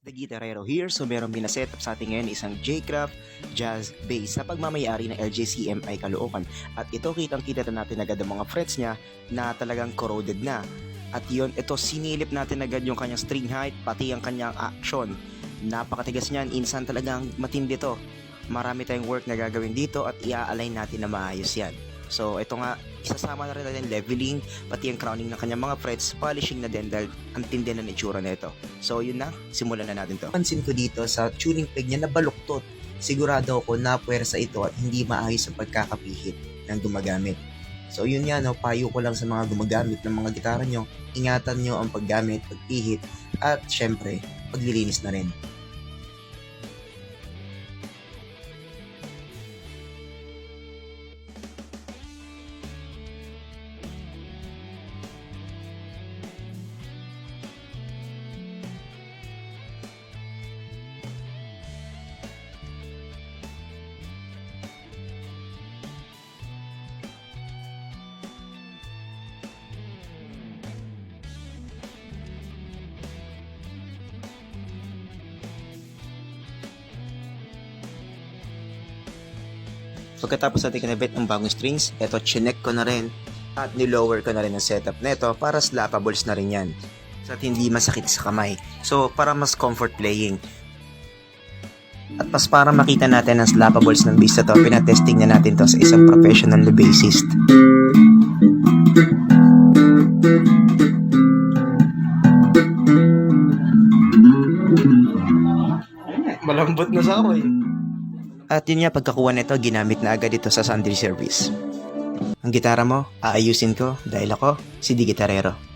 The Guitarero here. So meron binasetup sa atin ngayon isang J-Craft Jazz Bass sa pagmamayari ng LJCMI Caloocan. At ito kitang-kita natin agad ang mga frets niya na talagang corroded na. At yun, ito sinilip natin agad yung kanyang string height pati ang kanyang action. Napakatigas niyan, insan talagang matindi to. Marami tayong work na gagawin dito at i-align natin na maayos yan. So ito nga, isasama na rin natin leveling, pati ang crowning ng kanyang mga frets, polishing na din dahil ang tindi na itsura na ito. So yun na, simulan na natin to. Pansin ko dito sa tuning peg niya na baluktot. Sigurado ako na puwersa ito at hindi maayos sa pagkakapihit ng gumagamit. So yun yan, payo ko lang sa mga gumagamit ng mga gitara nyo, ingatan nyo ang paggamit, pagpihit, at syempre, paglilinis na rin. Pagkatapos natin kinabit ang bagong strings, eto chinek ko na rin at nilower ko na rin ang setup neto para slappables na rin yan. So at hindi masakit sa kamay. So para mas comfort playing. At mas para makita natin ang slappables ng bass na to, pinatesting na natin to sa isang professional na bassist. Malambot na sa amoy. At yun nga, pagkakuha nito, ginamit na agad ito sa sundry service. Ang gitara mo, aayusin ko dahil ako si The Guitarero.